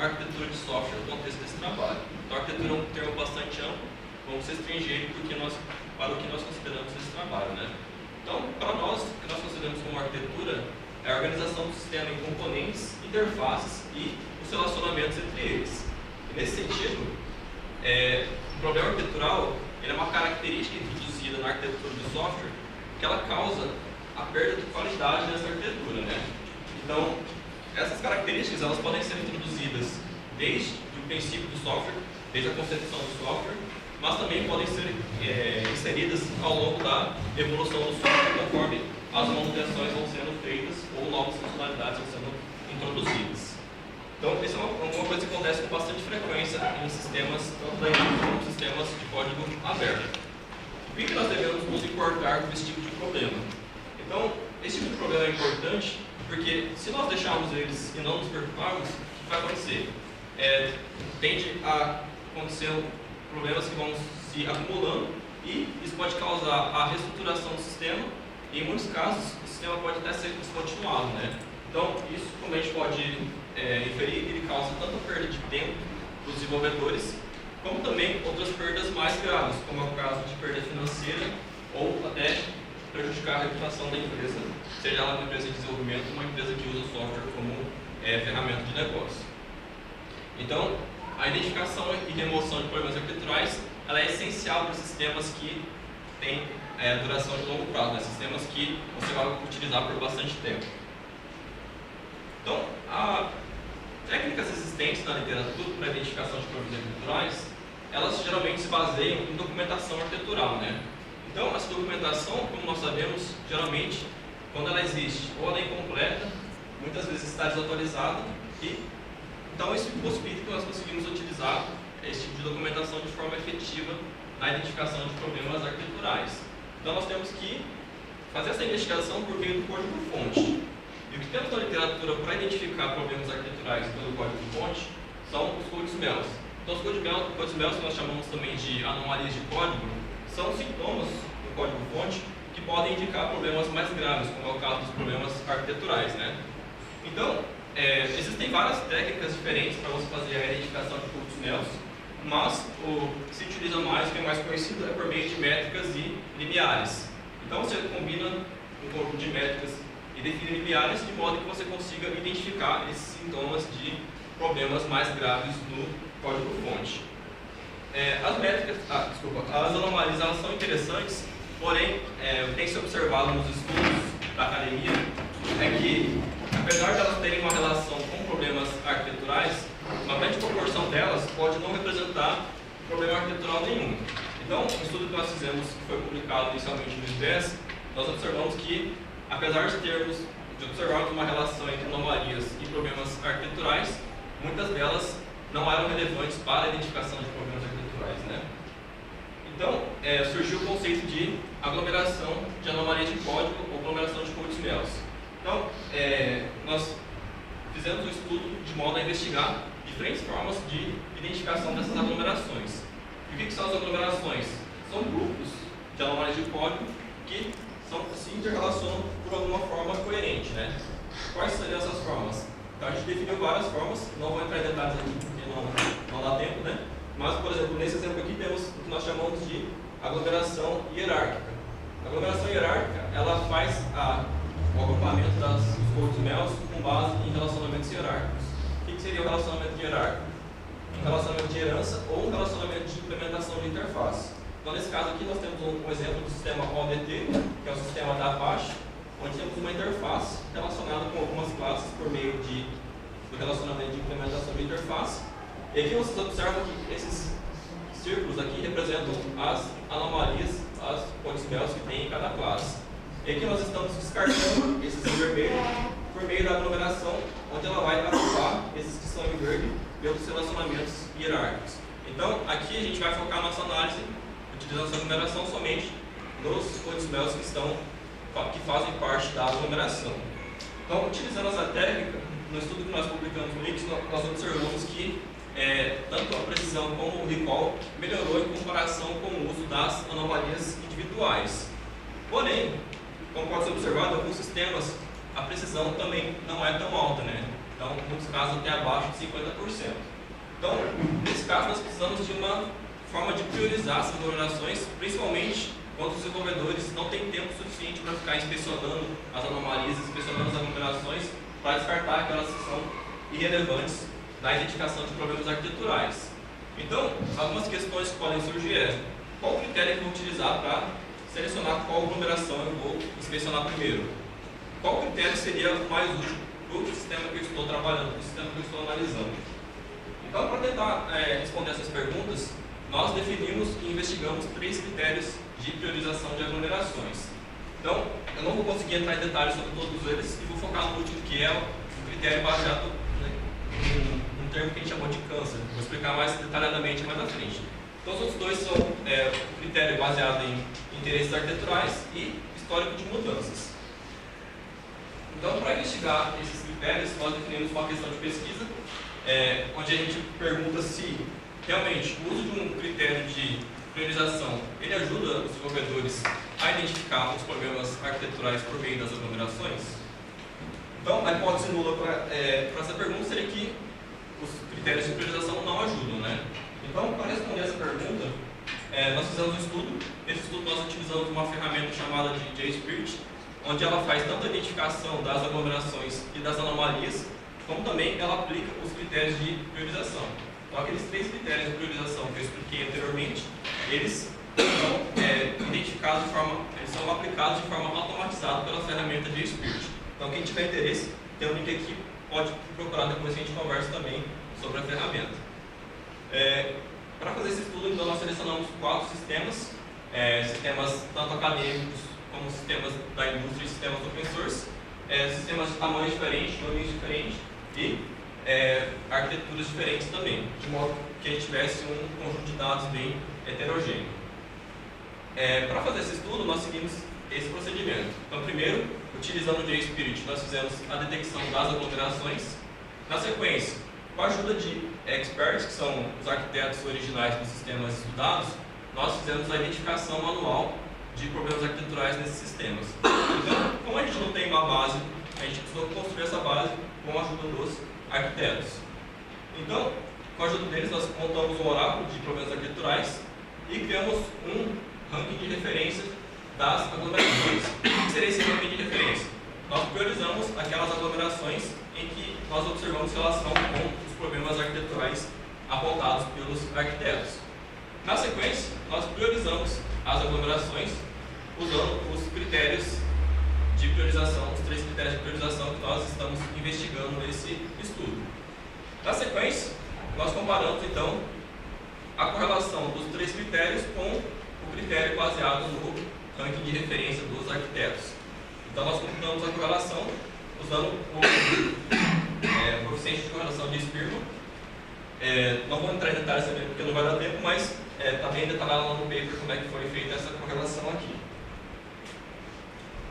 arquitetura de software no contexto desse trabalho. Então, a arquitetura é um termo bastante amplo, vamos restringir ele para o que nós consideramos esse trabalho, né? Então, para nós, o que nós consideramos como arquitetura é a organização do sistema em componentes, interfaces e os relacionamentos entre eles. E nesse sentido, o problema arquitetural ele é uma característica introduzida na arquitetura de software que ela causa a perda de qualidade dessa arquitetura, né? Então, essas características elas podem ser introduzidas desde o princípio do software, desde a concepção do software, mas também podem ser inseridas ao longo da evolução do software conforme as manutenções vão sendo feitas ou novas funcionalidades vão sendo introduzidas. Então, isso é uma coisa que acontece com bastante frequência em sistemas, tanto da Linux como sistemas de código aberto. Por que nós devemos nos importar com esse tipo de problema? Então, esse tipo de problema é importante porque se nós deixarmos eles e não nos preocuparmos, o que vai acontecer? Tende a acontecer problemas que vão se acumulando e isso pode causar a reestruturação do sistema e, em muitos casos, o sistema pode até ser descontinuado, né? Então, isso, como a gente pode inferir, ele causa tanto perda de tempo dos desenvolvedores, como também outras perdas mais graves, como é o caso de perda financeira ou até prejudicar a reputação da empresa, seja ela uma empresa de desenvolvimento ou uma empresa que usa o software como ferramenta de negócio. Então, a identificação e remoção de problemas arquiteturais ela é essencial para sistemas que têm duração de longo prazo, né? Sistemas que você vai utilizar por bastante tempo. Então, técnicas existentes na literatura para a identificação de problemas arquiteturais, elas geralmente se baseiam em documentação arquitetural, né? Então, essa documentação, como nós sabemos, geralmente, quando ela existe, ou ela é incompleta, muitas vezes está desatualizada, então isso possibilita que nós conseguimos utilizar esse tipo de documentação de forma efetiva na identificação de problemas arquiteturais. Então, nós temos que fazer essa investigação por meio do código-fonte. E o que temos na literatura para identificar problemas arquiteturais pelo código-fonte são os code smells. Então, os code smells, que nós chamamos também de anomalias de código, são sintomas do código-fonte que podem indicar problemas mais graves, como é o caso dos problemas arquiteturais, né? Então, existem várias técnicas diferentes para você fazer a identificação de code smells, mas o que se utiliza mais, o que é mais conhecido, é por meio de métricas e limiares. Então, você combina um conjunto de métricas e define limiares de modo que você consiga identificar esses sintomas de problemas mais graves no código-fonte. As anomalias elas são interessantes, porém, tem se observado nos estudos da academia que, apesar de elas terem uma relação com problemas arquiteturais, uma grande proporção delas pode não representar problema arquitetural nenhum. Então, o estudo que nós fizemos, que foi publicado inicialmente no IDES, nós observamos que, apesar de observarmos uma relação entre anomalias e problemas arquiteturais, muitas delas não eram relevantes para a identificação de problemas arquiteturais, né? Então, surgiu o conceito de aglomeração de anomalias de código ou aglomeração de code smells. Então, nós fizemos um estudo de modo a investigar diferentes formas de identificação dessas aglomerações. E o que são as aglomerações? São grupos de anomalias de código que se interrelacionam por alguma forma coerente, né? Quais seriam essas formas? Então, a gente definiu várias formas, não vou entrar em detalhes aqui porque não dá tempo, né? Mas, por exemplo, nesse exemplo aqui temos o que nós chamamos de aglomeração hierárquica. A aglomeração hierárquica, ela faz o agrupamento dos code smells com base em relacionamentos hierárquicos. O que seria o relacionamento hierárquico? Um relacionamento de herança ou um relacionamento de implementação de interface. Então, nesse caso aqui, nós temos um exemplo do sistema ODT, que é o sistema da Apache, onde temos uma interface relacionada com algumas classes por meio do relacionamento de implementação de interface. E aqui vocês observam que esses círculos aqui representam as anomalias, as code smells que tem em cada classe. E aqui nós estamos descartando esses em vermelho por meio da aglomeração, onde ela vai agrupar esses que são em verde pelos relacionamentos hierárquicos. Então, aqui a gente vai focar a nossa análise, utilizando essa aglomeração somente nos code smells que fazem parte da aglomeração. Então, utilizando essa técnica, no estudo que nós publicamos no Linux, nós observamos que tanto a precisão como o recall melhorou em comparação com o uso das anomalias individuais. Porém, como pode ser observado, em alguns sistemas a precisão também não é tão alta, né? Então, em muitos casos, até abaixo de 50%. Então, nesse caso, nós precisamos de uma forma de priorizar essas aglomerações, principalmente quando os desenvolvedores não têm tempo suficiente para ficar inspecionando as anomalias, inspecionando as aglomerações, para descartar aquelas que são irrelevantes na identificação de problemas arquiteturais. Então, algumas questões que podem surgir é: qual critério que eu vou utilizar para selecionar qual aglomeração eu vou inspecionar primeiro? Qual critério seria o mais útil para o sistema que eu estou trabalhando, para o sistema que eu estou analisando? Então, para tentar responder essas perguntas, nós definimos e investigamos 3 critérios de priorização de aglomerações. Então, eu não vou conseguir entrar em detalhes sobre todos eles e vou focar no último, que é o critério baseado num termo que a gente chamou de câncer. Vou explicar mais detalhadamente mais à frente. Então, os outros dois são o critério baseado em interesses arquiteturais e histórico de mudanças. Então, para investigar esses critérios, nós definimos uma questão de pesquisa, onde a gente pergunta se realmente o uso de um critério de priorização ele ajuda os desenvolvedores a identificar os problemas arquiteturais por meio das aglomerações. Então, a hipótese nula para essa pergunta seria que os critérios de priorização não ajudam, né? Então, para responder essa pergunta, nós fizemos um estudo. Nesse estudo, nós utilizamos uma ferramenta chamada de JSpirit, onde ela faz tanto a identificação das aglomerações e das anomalias, como também ela aplica os critérios de priorização. Então, aqueles 3 critérios de priorização que eu expliquei anteriormente, eles são identificados eles são aplicados de forma automatizada pela ferramenta JSpirit. Então, quem tiver interesse, tem um link aqui, pode procurar depois que a gente conversa também sobre a ferramenta. Para fazer esse estudo, então, nós selecionamos 4 sistemas, sistemas tanto acadêmicos como sistemas da indústria e sistemas open source, sistemas de tamanhos diferentes, domínios diferentes e arquiteturas diferentes também, de modo que a gente tivesse um conjunto de dados bem heterogêneo. Para fazer esse estudo, nós seguimos esse procedimento. Então, primeiro, utilizando o JSpirit, nós fizemos a detecção das aglomerações. Na sequência, com a ajuda de experts, que são os arquitetos originais dos sistemas estudados, nós fizemos a identificação manual de problemas arquiteturais nesses sistemas. Então, como a gente não tem uma base, a gente precisou construir essa base com a ajuda dos arquitetos. Então, com a ajuda deles, nós montamos um oráculo de problemas arquiteturais e criamos um ranking de referência das aglomerações. O que seria esse ranking de referência? Nós priorizamos aquelas aglomerações em que nós observamos relação com os problemas arquiteturais apontados pelos arquitetos. Na sequência, nós priorizamos as aglomerações usando os critérios de priorização, os 3 critérios de priorização que nós estamos investigando nesse estudo. Na sequência, nós comparamos então a correlação dos 3 critérios com o critério baseado no ranking de referência dos arquitetos. Então, nós computamos a correlação usando o coeficiente de correlação de Spearman. Não vou entrar em detalhes também porque não vai dar tempo, mas está bem detalhado lá no paper como é que foi feita essa correlação aqui.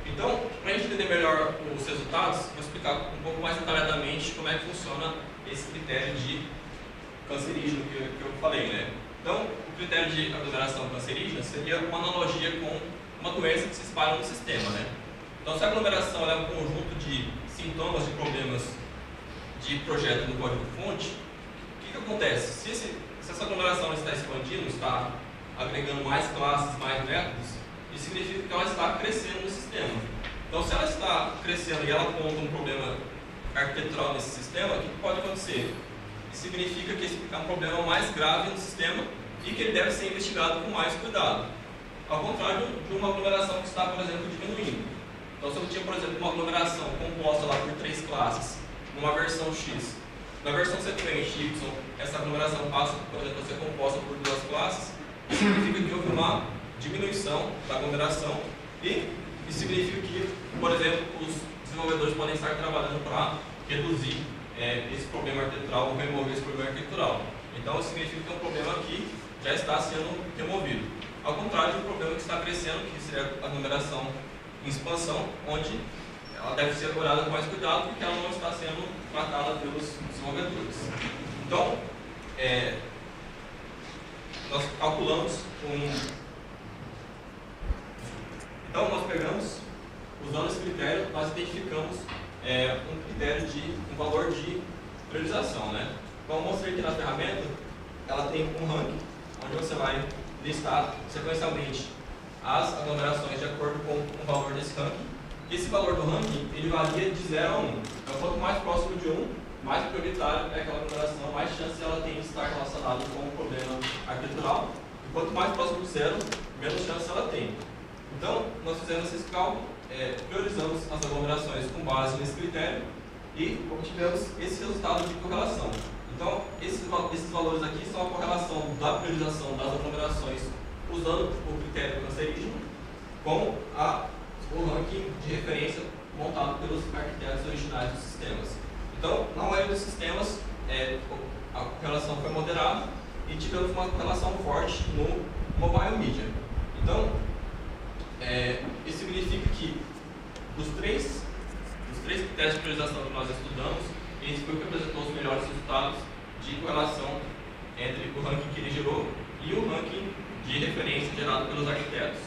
Então, para a gente entender melhor os resultados, vou explicar um pouco mais detalhadamente como é que funciona esse critério de cancerígeno que eu falei, né? Então, o critério de aglomeração cancerígena seria uma analogia com uma doença que se espalha no sistema, né? Então, se a aglomeração é um conjunto de sintomas de problemas de projeto no código-fonte, o que acontece? Se essa aglomeração está expandindo, está agregando mais classes, mais métodos, isso significa que ela está crescendo no sistema. Então, se ela está crescendo e ela aponta um problema arquitetural nesse sistema, o que pode acontecer? Isso significa que esse é um problema mais grave no sistema e que ele deve ser investigado com mais cuidado. Ao contrário de uma aglomeração que está, por exemplo, diminuindo. Então, se eu tinha, por exemplo, uma aglomeração composta lá por 3 classes, numa versão X, na versão sequente Y, essa aglomeração passa, por exemplo, a ser composta por 2 classes, isso significa que houve uma diminuição da aglomeração e isso significa que, por exemplo, os desenvolvedores podem estar trabalhando para reduzir esse problema arquitetural ou remover esse problema arquitetural. Então, isso significa que é um problema que já está sendo removido. Ao contrário do problema que está crescendo, que seria a aglomeração em expansão, onde ela deve ser olhada com mais cuidado porque ela não está sendo tratada pelos desenvolvedores. Então, nós calculamos Então, nós pegamos, usando esse critério, nós identificamos um valor de priorização, né? Como eu mostrei aqui na ferramenta, ela tem um ranking, onde você vai listar sequencialmente as aglomerações de acordo com o valor desse ranking. Esse valor do ranking, ele varia de 0 a 1. Então, quanto mais próximo de 1, mais prioritário é aquela aglomeração, mais chance ela tem de estar relacionada com um problema arquitetural. E quanto mais próximo de 0, menos chance ela tem. Então, nós fizemos esse cálculo, priorizamos as aglomerações com base nesse critério e obtivemos esse resultado de correlação. Então, esses valores aqui são a correlação da priorização das aglomerações usando o critério cancerígeno com o ranking de referência montado pelos arquitetos originais dos sistemas. Então, na maioria dos sistemas, a correlação foi moderada e tivemos uma correlação forte no mobile media. Então, isso significa que dos três critérios de priorização que nós estudamos, esse foi o que apresentou os melhores resultados de correlação entre o ranking que ele gerou e o ranking de referência gerado pelos arquitetos.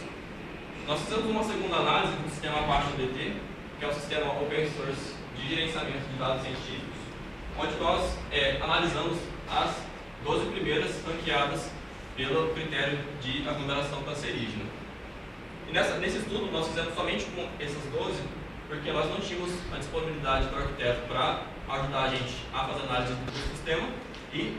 Nós fizemos uma segunda análise do sistema Apache DT, que é um sistema open source de gerenciamento de dados científicos, onde nós analisamos as 12 primeiras ranqueadas pelo critério de aglomeração cancerígena. E nesse estudo nós fizemos somente com essas 12, porque nós não tínhamos a disponibilidade do arquiteto para ajudar a gente a fazer análise do sistema e,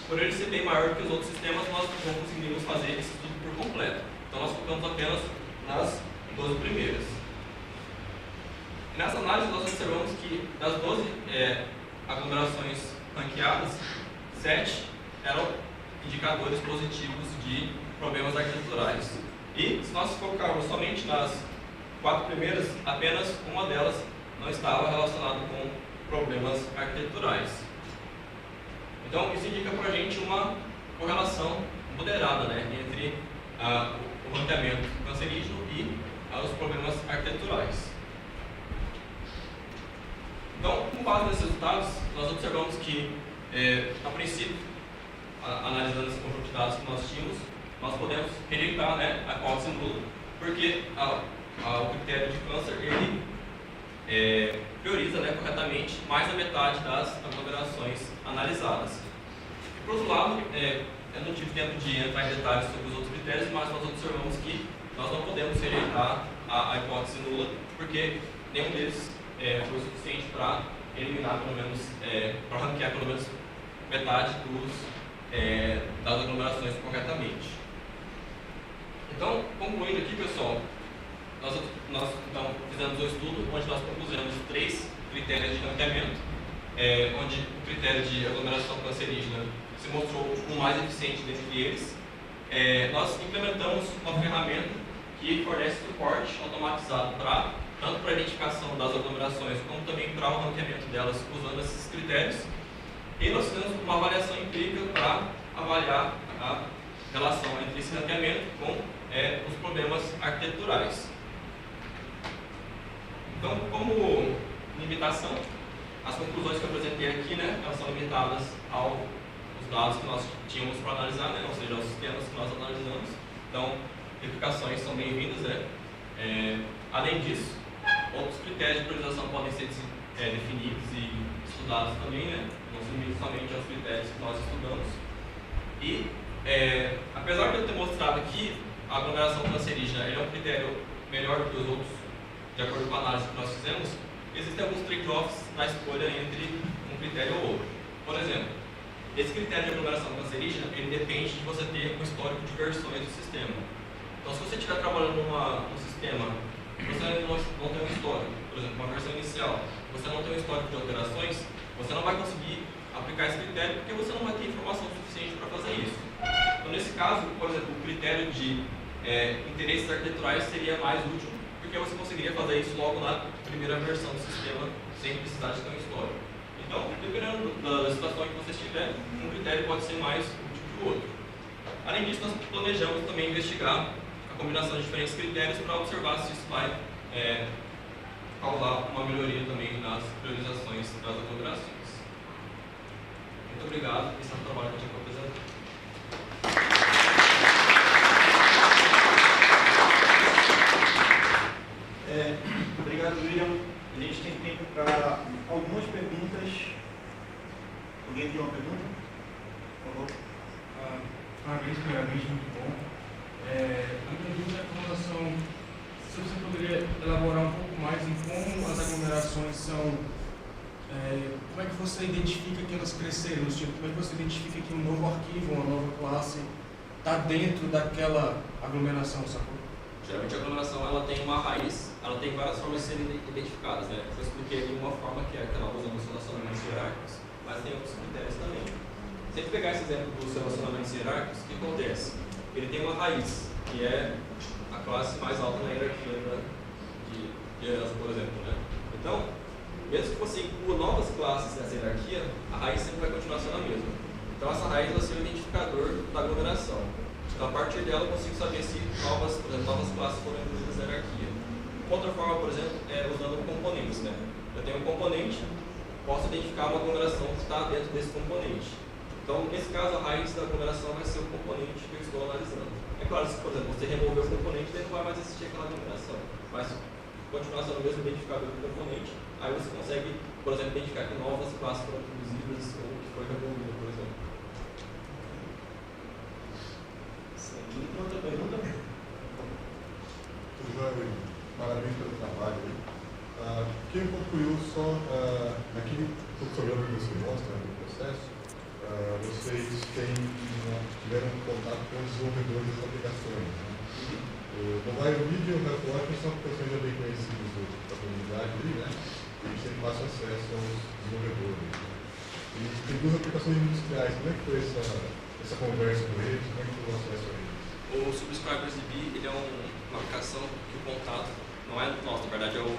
por ele ser bem maior do que os outros sistemas, nós não conseguimos fazer esse estudo por completo. Então nós focamos apenas nas 12 primeiras. E nessa análise nós observamos que das 12 aglomerações ranqueadas, 7 eram indicadores positivos de problemas arquiteturais. E se nós focarmos somente nas 4 primeiras, apenas uma delas não estava relacionada com problemas arquiteturais. Então isso indica para a gente uma correlação moderada, né, entre o ranqueamento cancerígeno e os problemas arquiteturais. Então, com base nesses resultados, nós observamos que, a princípio, analisando esse conjunto de dados que nós tínhamos, nós podemos rejeitar, né, a hipótese nula, porque o critério de câncer ele prioriza, né, corretamente mais da metade das aglomerações analisadas. E, por outro lado, eu não tive tempo de entrar em detalhes sobre os outros critérios, mas nós observamos que nós não podemos rejeitar a hipótese nula, porque nenhum deles foi suficiente para eliminar, pelo menos, para ranquear pelo menos metade das aglomerações corretamente. Então, concluindo aqui, pessoal, nós então, fizemos um estudo onde nós propusemos 3 critérios de ranqueamento, onde o critério de aglomeração cancerígena se mostrou o mais eficiente dentre eles. Nós implementamos uma ferramenta que fornece suporte automatizado tanto para a identificação das aglomerações, como também para o ranqueamento delas usando esses critérios. E nós fizemos uma avaliação empírica para avaliar a relação entre esse ranqueamento com os problemas arquiteturais. Então, como limitação, as conclusões que eu apresentei aqui, né, elas são limitadas aos dados que nós tínhamos para analisar, né, ou seja, aos sistemas que nós analisamos. Então, replicações são bem-vindas, né? Além disso, outros critérios de priorização podem ser definidos e estudados também, né? Não se limita somente aos critérios que nós estudamos. E, apesar de eu ter mostrado que a aglomeração cancerígena é um critério melhor do que os outros, de acordo com a análise que nós fizemos, existem alguns trade-offs na escolha entre um critério ou outro. Por exemplo, esse critério de aglomeração cancerígena, ele depende de você ter um histórico de versões do sistema. Então, se você estiver trabalhando num sistema e você não tem um histórico, por exemplo, uma versão inicial, você não tem um histórico de alterações, você não vai conseguir aplicar esse critério porque você não vai ter informação suficiente para fazer isso. Então, nesse caso, por exemplo, o critério de interesses arquiteturais seria mais útil, porque você conseguiria fazer isso logo na primeira versão do sistema, sem precisar de ter um histórico. Então, dependendo da situação em que você estiver, um critério pode ser mais útil que o outro. Além disso, nós planejamos também investigar a combinação de diferentes critérios para observar se isso vai causar uma melhoria também nas priorizações das aglomerações. Muito obrigado. Esse é o trabalho que eu tinha para apresentar. Obrigado, William. A gente tem tempo para algumas perguntas. Alguém tem uma pergunta? Por favor. Parabéns, primeiramente, muito bom. A minha dúvida é com relação, se você poderia elaborar um pouco mais em como as aglomerações são, como é que você identifica que elas cresceram, como é que você identifica que um novo arquivo, uma nova classe está dentro daquela aglomeração, sacou? Geralmente a aglomeração ela tem uma raiz, ela tem várias formas de serem identificadas, né? Eu expliquei ali uma forma que é aquela usando os relacionamentos hierárquicos, mas tem outros critérios também. Se a gente pegar esse exemplo dos relacionamentos hierárquicos, o que acontece? Ele tem uma raiz, que é a classe mais alta na hierarquia de herança, por exemplo, né? Então, mesmo que você inclua novas classes nessa hierarquia, a raiz sempre vai continuar sendo a mesma. Então essa raiz vai ser o identificador da aglomeração. Então, a partir dela, eu consigo saber se novas classes foram incluídas na hierarquia. Outra forma, por exemplo, é usando componentes, né? Eu tenho um componente, posso identificar uma aglomeração que está dentro desse componente. Então, nesse caso, a raiz da aglomeração vai ser o componente que eu estou analisando. É claro, se, por exemplo, você remover o componente, daí não vai mais existir aquela aglomeração. Mas, continuar sendo o mesmo identificador do componente, aí você consegue, por exemplo, identificar que novas classes foram introduzidas ou que foi removida, por exemplo. Outra pergunta? Parabéns pelo trabalho. Fiquei um pouco curioso só naquele fotograma que você mostra do processo. Vocês tiveram contato com os desenvolvedores das aplicações. Né? O Mobile Video e o Report são aplicações já bem conhecidas da comunidade ali, né? E a gente tem fácil acesso aos desenvolvedores. Né? E tem duas aplicações industriais. Como é que foi essa conversa com eles? Como é que foi o acesso a eles? O Subscribers DB, ele é uma aplicação que o contato não é nosso, na verdade é o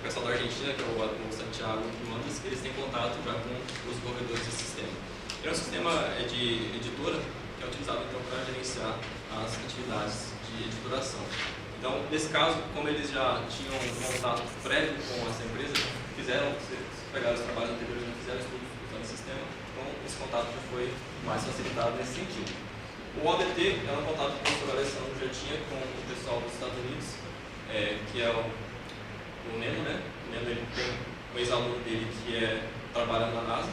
pessoal da Argentina, que é o Santiago que manda, eles têm contato já com os desenvolvedores desse sistema. Ele é um sistema de editora que é utilizado então para gerenciar as atividades de editoração. Então, nesse caso, como eles já tinham um contato prévio com essa empresa, pegaram os trabalhos anteriores e fizeram estudos usando o sistema, então esse contato já foi mais facilitado nesse sentido. O ODT é um contato que o professor Alessandro já tinha com o pessoal dos Estados Unidos, que é o Neno, né? O Neno ele tem um ex-aluno dele que trabalha na NASA,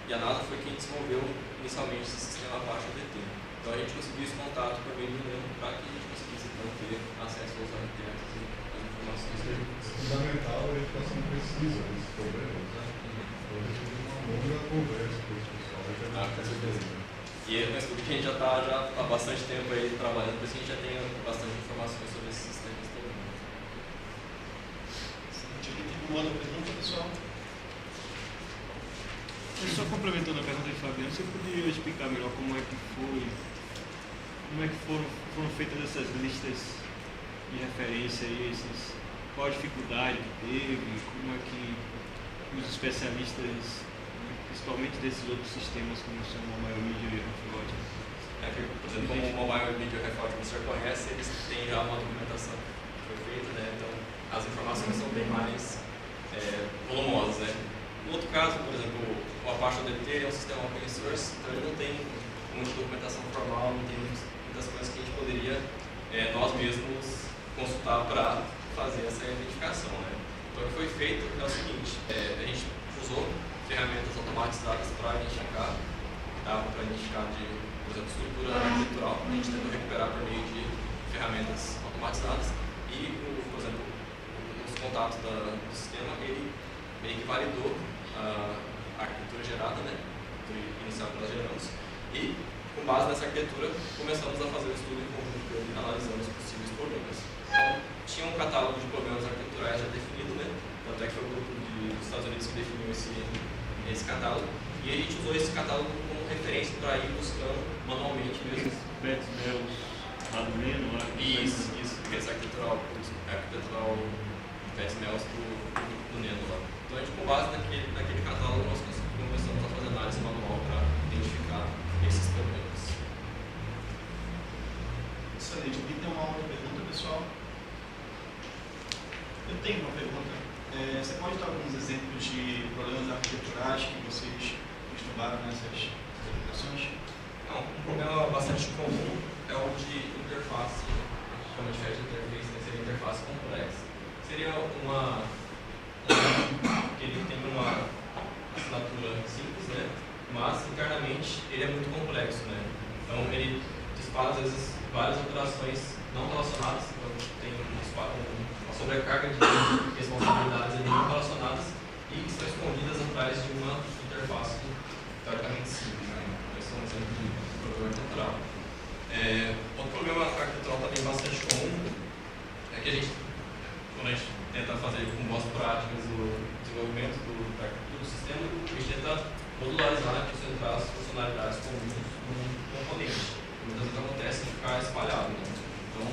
e a NASA foi quem desenvolveu inicialmente esse sistema Apache ODT. Então a gente conseguiu esse contato por meio do Neno para que a gente conseguisse então ter acesso aos arquitetos e às informações. É fundamental a educação precisa desses problemas, né? Então a gente tem uma longa conversa com esse pessoal. Com certeza. E é um estudo que a gente já está há bastante tempo aí trabalhando, por isso a gente já tem bastante informações sobre esses sistemas também. Tem uma outra pergunta, pessoal? Só complementando a pergunta de Fabiano, você poderia explicar melhor como é que foram feitas essas listas de referência aí, qual a dificuldade que teve, como é que os especialistas, principalmente desses outros sistemas como são o Mobile Media e o Reflot. Por exemplo, como o Mobile Media e o Reflot que você conhece, eles têm já uma documentação que foi feita, né? Então as informações são bem mais volumosas, né? No outro caso, por exemplo, o Apache ODT é um sistema open source, então ele não tem muita documentação formal, não tem muitas coisas que a gente poderia nós mesmos consultar para fazer essa identificação, né? Então o que foi feito é o seguinte, a gente usou ferramentas automatizadas para identificar, para identificar por exemplo, estrutura arquitetural, a gente tentou recuperar por meio de ferramentas automatizadas e, por exemplo, os contatos do sistema, ele meio que validou a arquitetura gerada, né, inicial que nós geramos, e com base nessa arquitetura começamos a fazer o estudo em conjunto e analisando os possíveis problemas. Então, tinha um catálogo de problemas arquiteturais já definido, né, tanto é que foi o grupo dos Estados Unidos que definiu esse catálogo, e a gente usou esse catálogo como referência para ir buscando manualmente mesmo. Betos Melos, lá do Neno, lá. Isso, esse arquitetural Betos Melos do Neno lá. Então a gente, com base naquele catálogo, nós começamos a fazer análise manual para identificar esses problemas. Excelente. Alguém tem uma outra pergunta, pessoal? Eu tenho uma pergunta. Você pode dar alguns exemplos de problemas arquiteturais que vocês estudaram nessas aplicações? Não, um problema bastante comum é o de interface, chama de interface, né? Seria interface complexa. Seria uma Então, ele dispara, às vezes, várias operações não relacionadas, então tem uma sobrecarga de responsabilidades ali não relacionadas e estão escondidas atrás de uma interface teoricamente simples. Né? Esse é um exemplo de problema arquitetural. Outro problema arquitetural também bastante comum é que quando a gente tenta fazer com boas práticas o desenvolvimento do sistema, a gente tenta modularizar, né, concentrar as funcionalidades comuns num componente. Muitas vezes acontece de ficar espalhado. Né? Então,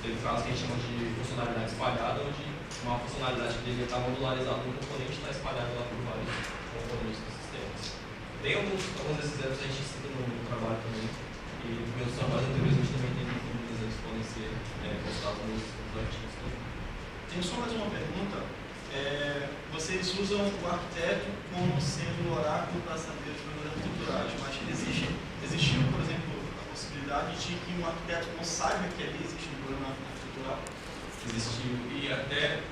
teve casos que a gente chama de funcionalidade espalhada, onde uma funcionalidade que deveria estar modularizada no componente está espalhada lá por vários componentes do sistema. Tem alguns desses exemplos que a gente cita no trabalho também, e meus trabalhos anteriores a gente também tem alguns exemplos que podem ser postados nos artigos também. Tenho só mais uma pergunta. Vocês usam o arquiteto como sendo o oráculo para saber os problemas arquiteturais, mas existiu, por exemplo, a possibilidade de que um arquiteto não saiba que ali existe um problema arquitetural? Existiu, e até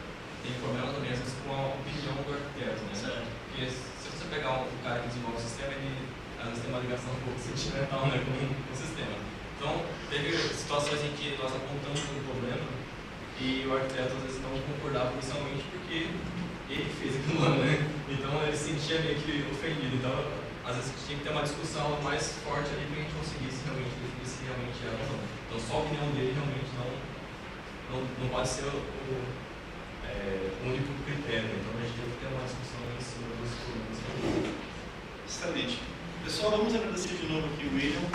tem problema também, às vezes, com a opinião do arquiteto, né? Certo. Porque se você pegar um cara que desenvolve o sistema, ele às vezes tem uma ligação um pouco sentimental, né, com o sistema. Então, teve situações em que nós apontamos um problema e o arquiteto às vezes não concordava inicialmente porque ele fez aquilo lá, né? Então ele se sentia meio que ofendido. Então, às vezes tinha que ter uma discussão mais forte ali para a gente conseguisse realmente definir se realmente era ou não. Então, só a opinião dele realmente não pode ser o único critério. Então, a gente deve ter uma discussão em cima dos problemas. Excelente. Pessoal, vamos agradecer de novo aqui o William.